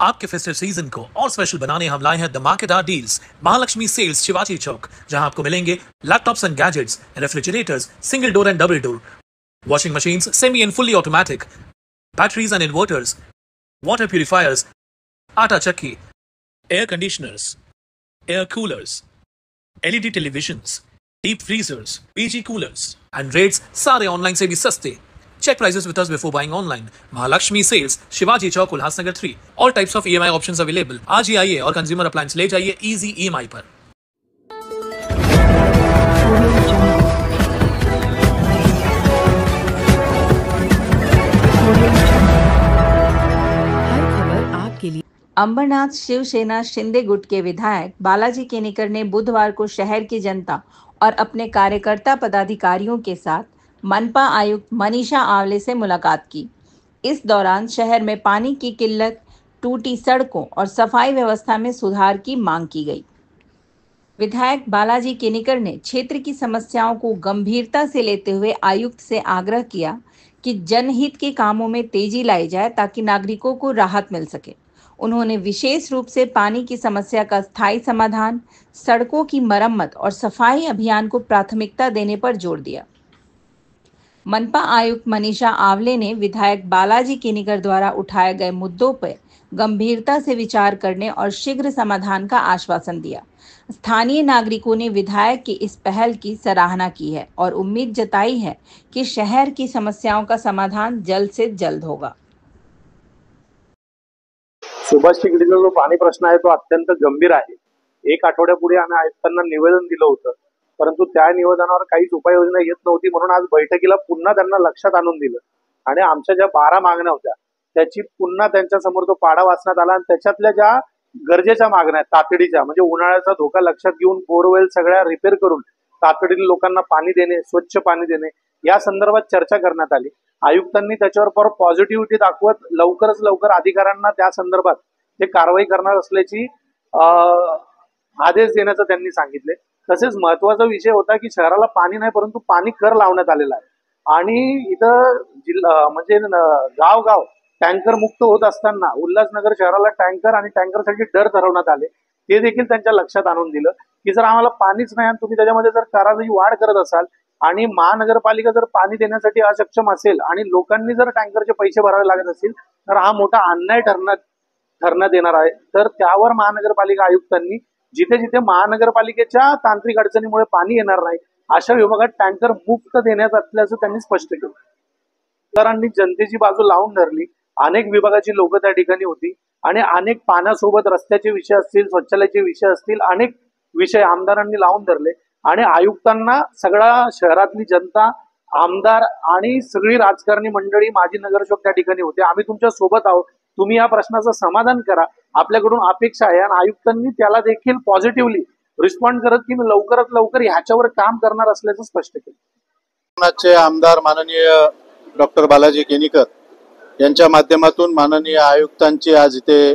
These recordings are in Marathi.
आपके फेस्टिव सीजन को और स्पेशल बनाने हम लाए हैं धमाकेदार डील्स महालक्ष्मी सेल्स शिवाजी चौक, जहां आपको मिलेंगे laptops end gadgets, refrigerators, single door end double door, washing machines, semi and fully automatic, batteries and inverters, water purifiers, atta chakki, air conditioners, air coolers, LED televisions, deep freezers, PG coolers, and rates सारे ऑनलाइन से भी सस्ते. Check prices with us before buying online. Mahalakshmi Sales, Shivaji Chowk, Ulhasnagar 3. All types of EMI options available. आज ही आइए और कंज्यूमर अप्लायंस ले जाइए easy EMI पर. अंबरनाथ शिवसेना शिंदे गुट के विधायक बालाजी केनेकर ने बुधवार को शहर की जनता और अपने कार्यकर्ता पदाधिकारियों के साथ मनपा आयुक्त मनीषा आवले से मुलाकात की। इस दौरान शहर में पानी की किल्लत, टूटी सड़कों और सफाई व्यवस्था में सुधार की मांग की गई। विधायक बालाजी केनेकर ने क्षेत्र की समस्याओं को गंभीरता से लेते हुए आयुक्त से आग्रह किया कि जनहित के कामों में तेजी लाई जाए ताकि नागरिकों को राहत मिल सके। उन्होंने विशेष रूप से पानी की समस्या का स्थायी समाधान, सड़कों की मरम्मत और सफाई अभियान को प्राथमिकता देने पर जोर दिया। मनपा आयुक्त मनीषा आवले ने विधायक बालाजी केनेकर द्वारा उठाए गए मुद्दों पर गंभीरता से विचार करने और शीघ्र समाधान का आश्वासन दिया। स्थानीय नागरिकों ने विधायक की इस पहल की सराहना की है और उम्मीद जताई है कि शहर की समस्याओं का समाधान जल्द से जल्द होगा। सुभाष चिखलीचा जो पाणी प्रश्न आहे तो अत्यंत गंभीर आहे। एक आठवड्यापूर्वी आम्ही आयुक्तांना निवेदन दिलं होतं, परंतु त्या निवेदनावर काहीच उपाययोजना येत नव्हती, म्हणून आज बैठकीला पुन्हा त्यांना लक्षात आणून दिलं आणि आमच्या ज्या 12 मागण्या होत्या त्याची पुन्हा त्यांच्या समोर तो पाडा वाचण्यात आला आणि त्याच्यातल्या ज्या गरजेच्या मागण्या तातडीच्या, म्हणजे उन्हाळ्याचा धोका लक्षात घेऊन बोरवेल सगळ्या रिपेअर करून तातडीने लोकांना पाणी देणे, स्वच्छ पाणी देणे या संदर्भात चर्चा करण्यात आली। आयुक्तांनी त्याच्यावर पॉझिटिव्हिटी दाखवत लवकरच लवकर अधिकाऱ्यांना त्या संदर्भात ते कारवाई करणार असल्याची आदेश देण्याचं त्यांनी सांगितले। तसेच महत्त्वाचा विषय होता की शहराला पाणी नाही परंतु पाणी कर लावण्यात आलेला आहे आणि इथं जिल्हा म्हणजे गाव टँकर मुक्त होत असताना उल्हासनगर शहराला टँकर आणि टँकरसाठी दर ठरवण्यात आले। ते देखील त्यांच्या लक्षात आणून दिलं की जर आम्हाला पाणीच नाही आणि तुम्ही त्याच्यामध्ये जर कराची वाढ करत असाल आणि महानगरपालिका जर पाणी देण्यासाठी अक्षम असेल आणि लोकांनी जर टँकरचे पैसे भरावे लागत असतील तर हा मोठा अन्याय ठरण्यात येणार आहे। तर त्यावर महानगरपालिका आयुक्तांनी जिथे जिथे महानगरपालिकेच्या तांत्रिक अडचणीमुळे पाणी येणार नाही अशा विभागात टँकर मुक्त देण्यात असल्याचं त्यांनी स्पष्ट केलं। सरकारांनी जनतेची बाजू लावून धरली। अनेक विभागाची लोक त्या ठिकाणी होती आणि अनेक पाण्यासोबत रस्त्याचे विषय असतील, शौचालयाचे विषय असतील, अनेक विषय आमदारांनी लावून धरले आणि आयुक्तांना सगळ्या शहरातली जनता, आमदार आणि सगळी राजकारणी मंडळी, माजी नगरसेवक त्या ठिकाणी होते। आम्ही तुमच्या सोबत आहोत, तुम्ही या प्रश्नाचं समाधान करा, आपल्याकडून अपेक्षा आहे आणि आयुक्तांनी त्याला देखील पॉझिटिव्हली रिस्पॉन्ड करत की मी लवकरात लवकर ह्याच्यावर काम करणार असल्याचं स्पष्ट केलं। आमदार माननीय डॉक्टर बालाजी केनेकर यांच्या माध्यमातून माननीय आयुक्तांची आज इथे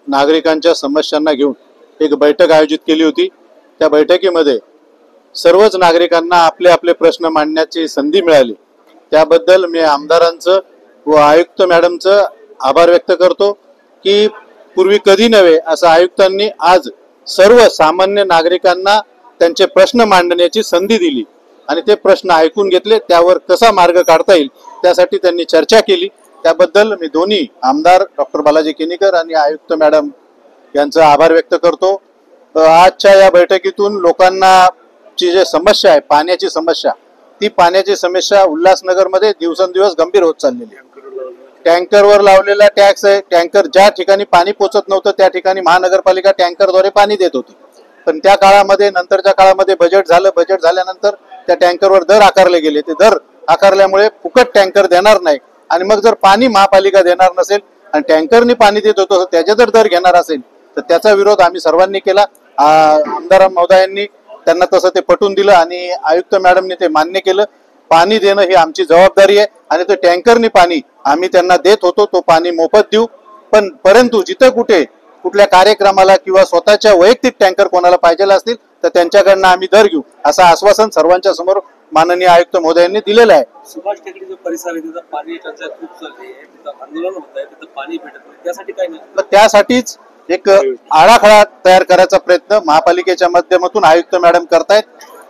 नागरिकांच्या समस्यांना घेऊन एक बैठक आयोजित केली होती। त्या बैठकीमध्ये सर्वच नागरिकांना आपले आपले प्रश्न मांडण्याची संधी मिळाली। त्याबद्दल मी आमदारांचं व आयुक्त मॅडमचं आभार व्यक्त करतो की पूर्वी कधी नव्हे असं आयुक्तांनी आज सर्व सामान्य नागरिकांना त्यांचे प्रश्न मांडण्याची संधी दिली आणि ते प्रश्न ऐकून घेतले, त्यावर कसा मार्ग काढता येईल त्यासाठी त्यांनी चर्चा केली। त्याबद्दल मी दोन्ही आमदार डॉक्टर बालाजी केनेकर आणि आयुक्त मॅडम यांचा आभार व्यक्त करतो। आजच्या या बैठकीतून लोकांना ची जी समस्या आहे पाण्याची समस्या, ती पाण्याची समस्या उल्हासनगरमध्ये दिवसेंदिवस गंभीर होत चाललेली आहे। टँकरवर लावलेला टॅक्स आहे, टँकर ज्या ठिकाणी पाणी पोचत नव्हतं त्या ठिकाणी महानगरपालिका टँकरद्वारे पाणी देत होती, पण त्या काळामध्ये नंतरच्या काळामध्ये बजेट झाल्यानंतर त्या टँकरवर दर आकारले गेले। ते दर आकारल्यामुळे फुकट टँकर देणार नाही आणि मग जर पाणी महापालिका देणार नसेल आणि टँकरनी पाणी देत होतो त्याचे जर दर घेणार असेल तर त्याचा विरोध आम्ही सर्वांनी केला। आमदार महोदयांनी त्यांना तसं ते पटवून दिलं आणि आयुक्त मॅडमने ते मान्य केलं। पाणी देणं ही आमची जबाबदारी आहे आणि ते टँकरनी पाणी आम्ही त्यांना देत होतो, तो पाणी मोफत देऊ, पण परंतु जिथे कुठल्या कार्यक्रमाला किंवा स्वतःच्या वैयक्तिक टँकर कोणाला पाहिजे असतील तर त्यांच्याकडनं आम्ही दर घेऊ असं आश्वासन सर्वांच्या समोर माननीय आयुक्त महोदयांनी दिलेलं आहे. सुभाष टेकडी जो परिसर आहे तिथं पाणी टंचाई खूप चालली आहे, तिथं आंदोलन होत आहे, तिथं पाणी भेटत नाही, त्यासाठी काय नाही? तर त्यासाठीच एक आराखडा तयार करायचा प्रयत्न महापालिकेच्या माध्यमातून आयुक्त मॅडम करतायत.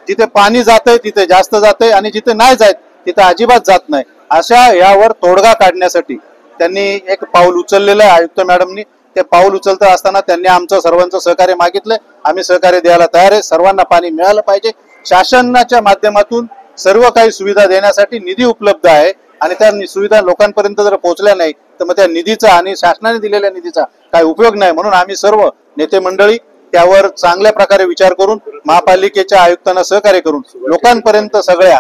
जिथे पाणी जातंय तिथे जास्त जातंय आणि जिथे नाही जात तिथे अजिबात जात नाही. अशा यावर तोडगा काढण्यासाठी त्यांनी एक पाऊल उचललेलं आहे आयुक्त मॅडमनी. ते पाऊल उचलत असताना त्यांनी आमचं सर्वांचं सहकार्य मागितलंय. आम्ही सहकार्य द्यायला तयार आहे. सर्वांना पाणी मिळालं पाहिजे. शासनाच्या माध्यमातून सर्व काही सुविधा देण्यासाठी निधी उपलब्ध आहे आणि त्या सुविधा लोकांपर्यंत जर पोहोचल्या नाही तर मग त्या निधीचा आणि शासनाने दिलेल्या निधीचा काय उपयोग नाही. म्हणून आम्ही सर्व नेते मंडळी त्यावर चांगल्या प्रकारे विचार करून महापालिकेच्या आयुक्तांना सहकार्य करून लोकांपर्यंत सगळ्या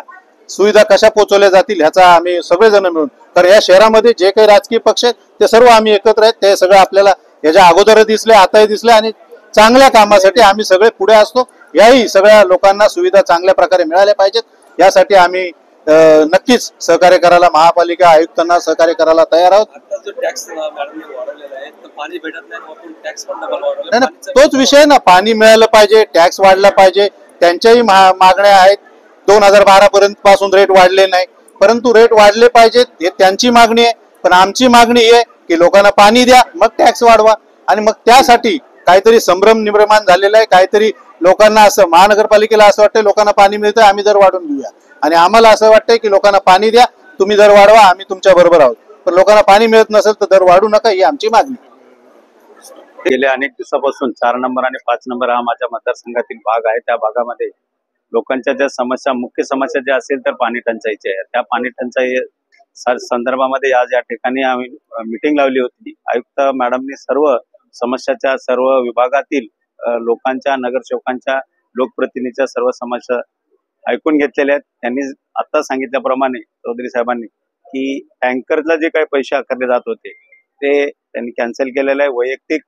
सुविधा कशा पोहोचवल्या जातील ह्याचा आम्ही सगळेजण मिळून, तर या शहरामध्ये जे काही राजकीय पक्ष आहेत ते सर्व आम्ही एकत्र आहेत. ते सगळं आपल्याला याच्या अगोदर दिसले, आताही दिसले आणि चांगल्या कामासाठी आम्ही सगळे पुढे असतो. याही सगळ्या लोकांना सुविधा चांगल्या प्रकारे मिळाल्या पाहिजेत यासाठी आम्ही नक्कीच सहकार्य करायला, महापालिका आयुक्तांना सहकार्य करायला तयार आहोत. आता जो टॅक्स मॅडमने वाढवलेला आहे तर पाणी भेटत नाही, आपण टॅक्स पण डबल वाढवला. नाही, तोच विषय ना, पाणी मिळालं पाहिजे, टॅक्स वाढला पाहिजे. त्यांच्याही मागण्या आहेत. 2012 पर्यंत पासून रेट वाढले नाही, परंतु रेट वाढले पाहिजेत हे त्यांची मागणी आहे. पण आमची मागणी आहे की लोकांना पाणी द्या, मग टॅक्स वाढवा. आणि मग त्यासाठी काहीतरी संभ्रम निर्माण झालेला आहे. काहीतरी लोकांना असं, महानगरपालिकेला असं वाटतं लोकांना पाणी मिळतं आम्ही दर वाढून देऊया, आणि आम्हाला असं वाटतंय की लोकांना पाणी द्या, तुम्ही दर वाढवा, आम्ही तुमच्या बरोबर आहोत. पण लोकांना पाणी मिळत नसेल तर दर वाढू नका, ही आमची मागणी. गेल्या अनेक दिवसापासून 4 नंबर आणि 5 नंबर हा माझ्या मतदारसंघातील भाग आहे. त्या भागामध्ये लोकांच्या ज्या समस्या, मुख्य समस्या ज्या असेल तर पाणी टंचाईची आहे. त्या पाणी टंचाई संदर्भामध्ये आज या ठिकाणी आम्ही मीटिंग लावली होती. आयुक्त मॅडमनी सर्व समस्याच्या, सर्व विभागातील लोकांच्या, नगरसेवकांच्या, लोकप्रतिनिधीच्या सर्व समस्या ऐकून घेतलेल्या आहेत. त्यांनी आता सांगितल्याप्रमाणे चौधरी साहेबांनी की टँकरला जे काही पैसे आकारले जात होते ते त्यांनी कॅन्सल केलेलं आहे. वैयक्तिक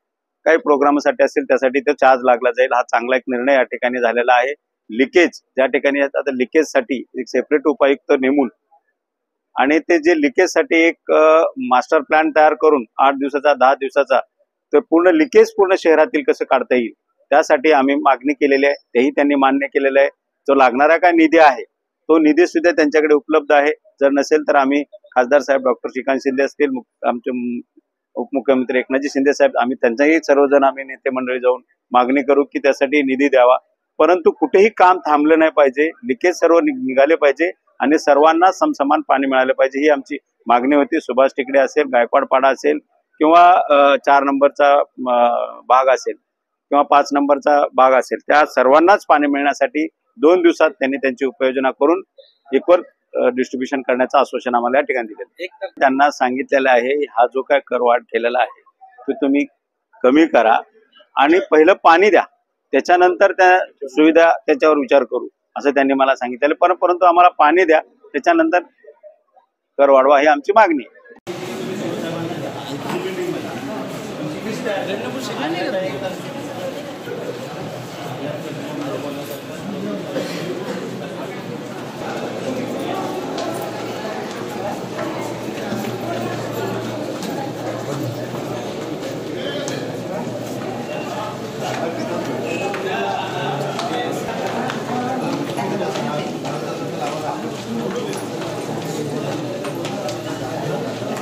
काही प्रोग्रामसाठी असेल त्यासाठी ते चार्ज लागला जाईल. हा चांगला एक निर्णय या ठिकाणी झालेला आहे. लिकेज ज्या ठिकाणी आता लिकेजसाठी एक सेपरेट उपायुक्त नेमून आणि ते जे लिकेजसाठी एक मास्टर प्लॅन तयार करून 8 दिवसाचा 10 दिवसाचा तर पूर्ण लिकेज पूर्ण शहरातील कसं काढता येईल त्यासाठी आम्ही मागणी केलेली आहे. तेही त्यांनी मान्य केलेलं आहे. जो लागणारा काय निधी आहे तो निधी सुद्धा त्यांच्याकडे उपलब्ध आहे. जर नसेल तर आम्ही खासदार साहेब डॉक्टर श्रीकांत शिंदे असतील, आमचे उपमुख्यमंत्री एकनाथजी शिंदे साहेब, आम्ही त्यांच्याही सर्वजण आम्ही नेते मंडळी जाऊन मागणी करू की त्यासाठी निधी द्यावा. परंतु कुठेही काम थांबलं नाही पाहिजे. लिकेज सर्व निघाले पाहिजे आणि सर्वांना समसमान पाणी मिळालं पाहिजे, ही आमची मागणी होती. सुभाष टेकडे असेल, गायकवाड पाडा असेल किंवा 4 नंबरचा भाग असेल किंवा 5 नंबरचा भाग असेल, त्या सर्वांनाच पाणी मिळण्यासाठी 2 दिवसात त्यांनी त्यांची उपाययोजना करून एकवर डिस्ट्रीब्युशन करण्याचं आश्वासन आम्हाला या ठिकाणी दिलेलं. त्यांना सांगितलेलं आहे हा जो काय करवाढ केलेला आहे तो तुम्ही कमी करा आणि पहिलं पाणी द्या, त्याच्यानंतर त्या सुविधा त्याच्यावर विचार करू असं त्यांनी मला सांगितलेलं. परंतु आम्हाला पाणी द्या त्याच्यानंतर कर वाढवा ही आमची मागणी आहे.